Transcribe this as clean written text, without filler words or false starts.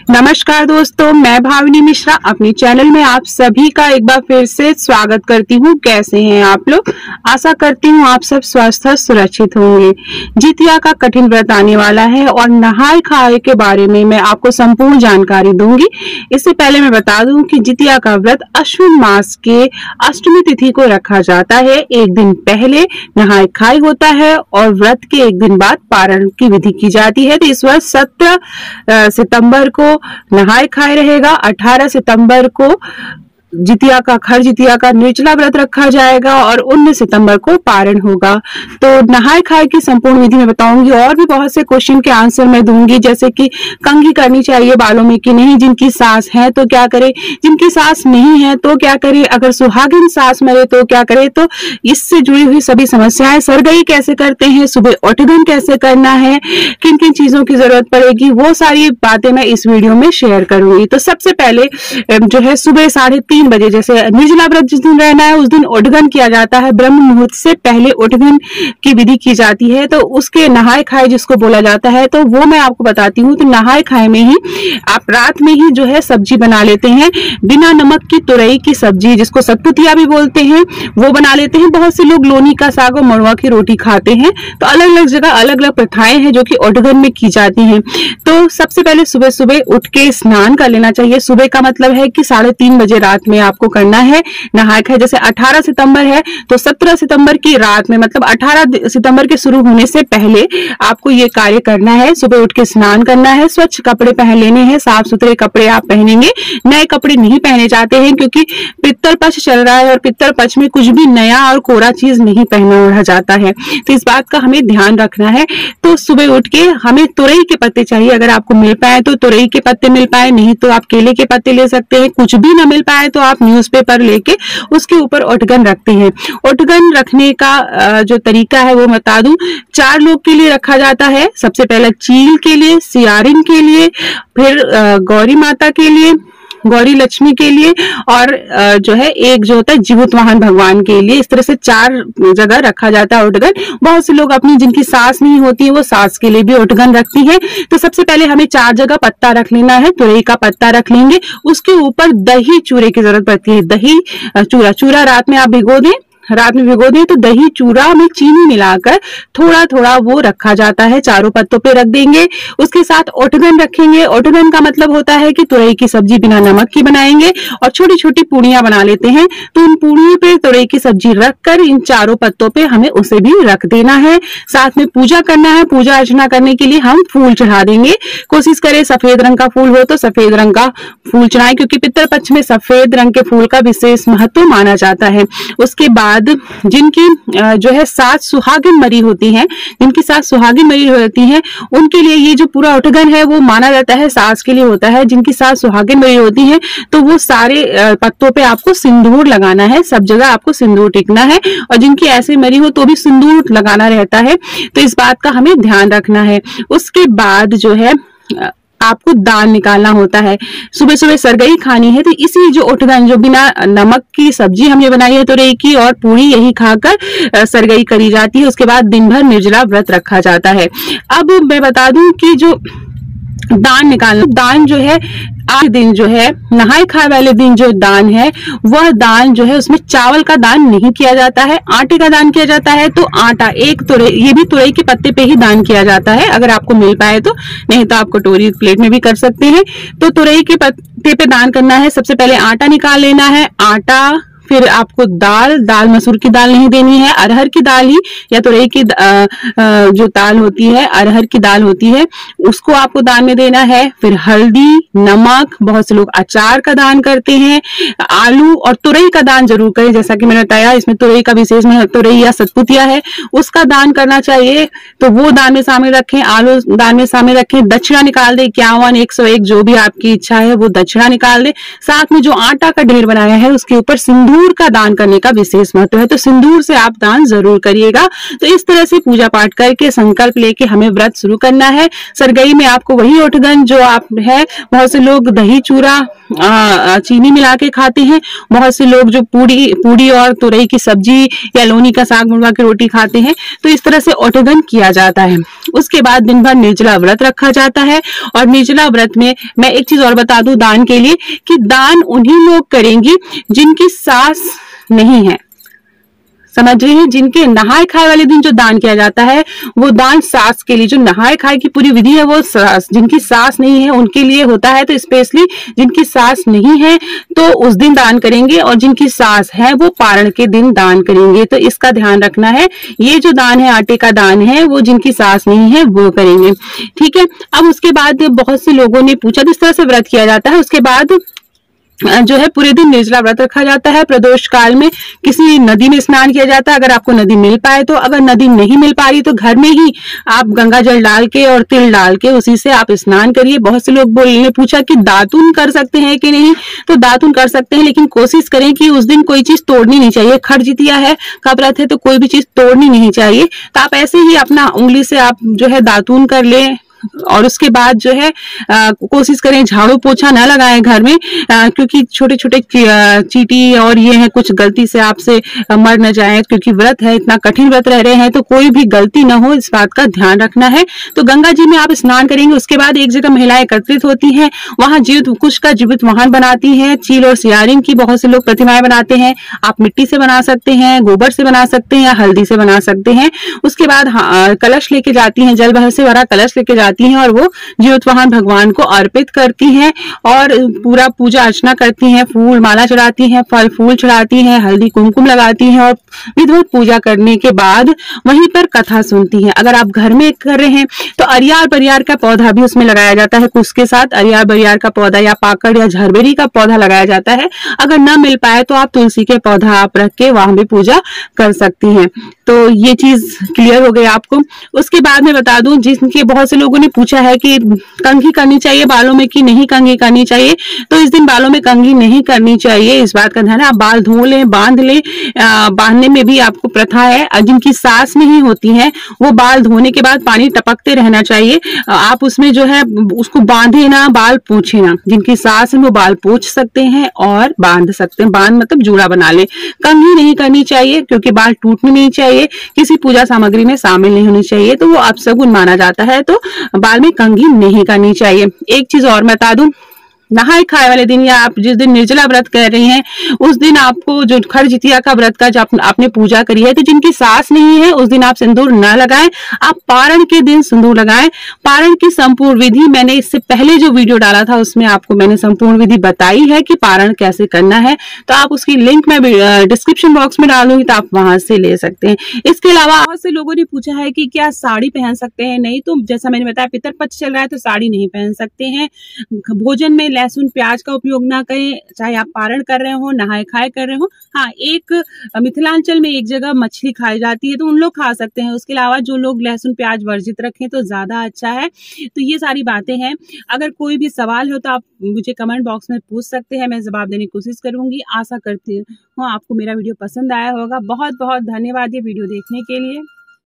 नमस्कार दोस्तों, मैं भाविनी मिश्रा अपनी चैनल में आप सभी का एक बार फिर से स्वागत करती हूँ। कैसे हैं आप लोग? आशा करती हूँ आप सब स्वस्थ और सुरक्षित होंगे। जितिया का कठिन व्रत आने वाला है और नहाय खाए के बारे में मैं आपको संपूर्ण जानकारी दूंगी। इससे पहले मैं बता दूं कि जितिया का व्रत अश्विन मास के अष्टमी तिथि को रखा जाता है। एक दिन पहले नहाय खाए होता है और व्रत के एक दिन बाद पारण की विधि की जाती है। तो इस वर्ष 17 सितंबर को नहाय खाए रहेगा। 18 सितंबर को जितिया का निर्जला व्रत रखा जाएगा और 19 सितंबर को पारण होगा। तो नहाय खाए की संपूर्ण विधि में बताऊंगी और भी बहुत से क्वेश्चन के आंसर मैं दूंगी, जैसे कि कंघी करनी चाहिए बालों में कि नहीं, जिनकी सास है तो क्या करे, जिनकी सास नहीं है तो क्या करे, अगर सुहागिन सास मरे तो क्या करे। तो इससे जुड़ी हुई सभी समस्याएं, सरगई कैसे करते हैं, सुबह उठगन कैसे करना है, किन किन चीजों की जरूरत पड़ेगी, वो सारी बातें मैं इस वीडियो में शेयर करूंगी। तो सबसे पहले जो है सुबह 3:30 बजे, जैसे निर्जला व्रत जिस दिन रहना है उस दिन उठगन किया जाता है। ब्रह्म मुहूर्त से पहले उठगन की विधि की जाती है, तो उसके नहाय खाए जिसको बोला जाता है, तो वो मैं आपको बताती हूँ। तो नहाय खाए में ही आप रात में ही जो है सब्जी बना लेते हैं, बिना नमक की तुरई की सब्जी जिसको सतपुतिया भी बोलते हैं, वो बना लेते हैं। बहुत से लोग लोनी का साग और मड़ुआ की रोटी खाते हैं। तो अलग अलग जगह अलग अलग प्रथाएं हैं जो कि उठगन में की जाती हैं। तो सबसे पहले सुबह सुबह उठ के स्नान कर लेना चाहिए। सुबह का मतलब है कि 3:30 बजे रात में आपको करना है नहाय खाए। जैसे 18 सितंबर है तो 17 सितंबर की रात में, मतलब 18 सितंबर के शुरू होने से पहले आपको ये कार्य करना है। सुबह उठ के स्नान करना है, स्वच्छ कपड़े पहन लेने हैं, साफ सुथरे कपड़े आप पहनेंगे। नए कपड़े नहीं पहने जाते हैं क्योंकि पितृपक्ष चल रहा है और पितृपक्ष में कुछ भी नया और कोरा चीज नहीं पहना ओढ़ा जाता है, तो इस बात का हमें ध्यान रखना है। तो सुबह उठ के हमें तुरई के पत्ते चाहिए, अगर आपको मिल पाए तो तुरई के पत्ते मिल पाए, नहीं तो आप केले के पत्ते ले सकते हैं। कुछ भी न मिल पाए तो आप न्यूज़पेपर लेके उसके ऊपर उठगन रखते हैं। उठगन रखने का जो तरीका है वो बता दूं। 4 लोग के लिए रखा जाता है। सबसे पहले चील के लिए, सियारिन के लिए, फिर गौरी माता के लिए, गौरी लक्ष्मी के लिए, और जो है एक जो होता है जीवित वाहन भगवान के लिए। इस तरह से 4 जगह रखा जाता है उठगन। बहुत से लोग अपनी जिनकी सास नहीं होती है वो सास के लिए भी उठगन रखती है। तो सबसे पहले हमें 4 जगह पत्ता रख लेना है, तुरई का पत्ता रख लेंगे। उसके ऊपर दही चूरे की जरूरत पड़ती है। दही चूरा रात में आप भिगो दें, तो दही चूरा में चीनी मिलाकर थोड़ा थोड़ा वो रखा जाता है, चारों पत्तों पे रख देंगे। उसके साथ उठगन रखेंगे। उठगन का मतलब होता है कि तुरई की सब्जी बिना नमक की बनाएंगे और छोटी छोटी पूड़ियां बना लेते हैं। तो उन पूड़ियों पे तुरई की सब्जी रखकर इन चारों पत्तों पे हमें उसे भी रख देना है। साथ में पूजा करना है। पूजा अर्चना करने के लिए हम फूल चढ़ा देंगे। कोशिश करें सफेद रंग का फूल हो तो सफेद रंग का फूल चढ़ाएं, क्योंकि पितृपक्ष में सफेद रंग के फूल का विशेष महत्व माना जाता है। उसके बाद जिनकी जो है सास सुहागिन मरी होती हैं, उनके लिए ये जो पूरा उठगन है वो माना जाता है सास के लिए होता है। जिनकी सास सुहागिन मरी होती हैं तो वो सारे पत्तों पे आपको सिंदूर लगाना है, सब जगह आपको सिंदूर टिकना है। और जिनकी ऐसे मरी हो तो भी सिंदूर लगाना रहता है। तो इस बात का हमें ध्यान रखना है। उसके बाद जो है आपको दान निकालना होता है। सुबह सुबह सरगई खानी है, तो इसी जो उठगन, जो बिना नमक की सब्जी हमने बनाई है तुरई की और पूरी, यही खाकर सरगई करी जाती है। उसके बाद दिन भर निर्जला व्रत रखा जाता है। अब मैं बता दूं कि जो दान निकालना, दान जो है आज दिन जो है नहाय खाए वाले दिन जो दान है वह दान जो है उसमें चावल का दान नहीं किया जाता है, आटे का दान किया जाता है। तो आटा एक तुरई, ये भी तुरई के पत्ते पे ही दान किया जाता है, अगर आपको मिल पाए तो, नहीं तो आप कटोरी प्लेट में भी कर सकते हैं। तो तुरई के पत्ते पे दान करना है। सबसे पहले आटा निकाल लेना है। आटा, फिर आपको दाल मसूर की दाल नहीं देनी है, अरहर की दाल ही, या तुरई की जो दाल होती है, अरहर की दाल होती है, उसको आपको दान में देना है। फिर हल्दी, नमक, बहुत से लोग अचार का दान करते हैं। आलू और तुरई का दान जरूर करें, जैसा कि मैंने बताया इसमें तुरई का विशेष में तुरई या सतपुतिया है उसका दान करना चाहिए, तो वो दान में शामिल रखें। आलू दान में शामिल रखें। दक्षिणा निकाल दे, 51, 101 जो भी आपकी इच्छा है वो दक्षिणा निकाल दे। साथ में जो आटा का ढेर बनाया है उसके ऊपर सिंदूर सिंदूर का दान करने का विशेष महत्व है, तो सिंदूर से आप दान जरूर करिएगा। तो इस तरह से पूजा पाठ करके संकल्प लेके हमें व्रत शुरू करना है। सरगई में आपको वही ओठगन जो आप है, बहुत से लोग दही चूरा चीनी मिला के खाते हैं, बहुत से लोग जो पूड़ी और तुरई की सब्जी या लौनी का साग मुनगा की रोटी खाते हैं। तो इस तरह से ओठगन किया जाता है। उसके बाद दिन भर निर्जला व्रत रखा जाता है। और निर्जला व्रत में मैं एक चीज और बता दूं दान के लिए, कि दान उन्हीं लोग करेंगे जिनकी सास नहीं है। समझ रहे हैं, जिनके नहाए खाए वाले दिन जो दान किया जाता है वो दान सास के लिए, जो नहाए खाए की पूरी विधि है वो जिनकी सास नहीं है उनके लिए होता है। तो स्पेशली जिनकी सास नहीं है तो उस दिन दान करेंगे, और जिनकी सास है वो पारण के दिन दान करेंगे। तो इसका ध्यान रखना है। ये जो दान है आटे का दान है वो जिनकी सास नहीं है वो करेंगे। ठीक है। अब उसके बाद बहुत से लोगों ने पूछा, इस तरह से व्रत किया जाता है। उसके बाद जो है पूरे दिन निर्जला व्रत रखा जाता है। प्रदोष काल में किसी नदी में स्नान किया जाता है, अगर आपको नदी मिल पाए तो। अगर नदी नहीं मिल पा रही तो घर में ही आप गंगा जल डाल के और तिल डाल के उसी से आप स्नान करिए। बहुत से लोग ने पूछा कि दातुन कर सकते हैं कि नहीं, तो दातुन कर सकते हैं, लेकिन कोशिश करें कि उस दिन कोई चीज तोड़नी नहीं चाहिए। खरजितिया है का व्रत है तो कोई भी चीज तोड़नी नहीं चाहिए। तो आप ऐसे ही अपना उंगली से आप जो है दातुन कर ले, और उसके बाद जो है कोशिश करें झाड़ू पोछा ना लगाएं घर में, क्योंकि छोटे छोटे चींटी और ये है कुछ गलती से आपसे मर न जाए, क्योंकि व्रत है, इतना कठिन व्रत रह रहे हैं, तो कोई भी गलती ना हो इस बात का ध्यान रखना है। तो गंगा जी में आप स्नान करेंगे। उसके बाद एक जगह महिलाएं एकत्रित होती हैं, वहां जीवित कुश का जीवित वाहन बनाती हैं। चील और सियारिन की बहुत से लोग प्रतिमाएं बनाते हैं। आप मिट्टी से बना सकते हैं, गोबर से बना सकते हैं, या हल्दी से बना सकते हैं। उसके बाद कलश लेके जाती हैं, जल भर से भरा कलश लेके जाती हैं, और वो जीवित वाहन भगवान को अर्पित करती हैं और पूरा पूजा अर्चना करती हैं। फूल माला चढ़ाती हैं, फल फूल चढ़ाती हैं, हल्दी कुमकुम लगाती हैं, और विधिवत पूजा करने के बाद वहीं पर कथा सुनती हैं। अगर आप घर में कर रहे हैं तो अरियार बरियार का पौधा भी उसमें लगाया जाता है। कुश के साथ अरियार बरियार का पौधा या पाकड़ या झरबेरी का पौधा लगाया जाता है। अगर न मिल पाए तो आप तुलसी के पौधा आप रख के वहां भी पूजा कर सकती हैं। तो ये चीज क्लियर हो गई आपको। उसके बाद मैं बता दूं, जिनके बहुत से लोगों ने पूछा है कि कंघी करनी चाहिए बालों में कि नहीं कंघी करनी चाहिए, तो इस दिन बालों में कंघी नहीं करनी चाहिए। इस बात का ध्यान है। आप बाल धो लें, बांध लें। बांधने में भी आपको प्रथा है, जिनकी सास नहीं होती है वो बाल धोने के बाद पानी टपकते रहना चाहिए। आप उसमें जो है उसको बांधे ना, बाल पूछे ना। जिनकी सास है वो बाल पूछ सकते हैं और बांध सकते हैं। बांध मतलब जूड़ा बना ले। कंघी नहीं करनी चाहिए क्योंकि बाल टूटने नहीं चाहिए, किसी पूजा सामग्री में शामिल नहीं होनी चाहिए, तो वो अपशगुन माना जाता है। तो बाल में कंघी नहीं करनी चाहिए। एक चीज और बता दूं, नहाए खाए वाले दिन या आप जिस दिन निर्जला व्रत कर रही हैं उस दिन आपको जो खरजितिया का व्रत का जो आपने पूजा करी है, तो जिनकी सास नहीं है उस दिन आप सिंदूर न लगाएं। आप पारण के दिन सिंदूर लगाएं। पारण की संपूर्ण विधि मैंने इससे पहले जो वीडियो डाला था उसमें आपको मैंने संपूर्ण विधि बताई है कि पारण कैसे करना है, तो आप उसकी लिंक मैं डिस्क्रिप्शन बॉक्स में डालूंगी, तो आप वहां से ले सकते हैं। इसके अलावा बहुत से लोगों ने पूछा है कि क्या साड़ी पहन सकते हैं? नहीं, तो जैसा मैंने बताया पितरपक्ष चल रहा है तो साड़ी नहीं पहन सकते हैं। भोजन में लहसुन प्याज का उपयोग ना करें, चाहे आप पारण कर रहे हो, नहाए खाए कर रहे हो। हाँ, एक मिथिलांचल में एक जगह मछली खाई जाती है तो उन लोग खा सकते हैं। उसके अलावा जो लोग लहसुन प्याज वर्जित रखें तो ज्यादा अच्छा है। तो ये सारी बातें हैं। अगर कोई भी सवाल हो तो आप मुझे कमेंट बॉक्स में पूछ सकते हैं, मैं जवाब देने की कोशिश करूंगी। आशा करती हूँ आपको मेरा वीडियो पसंद आया होगा। बहुत बहुत धन्यवाद ये वीडियो देखने के लिए।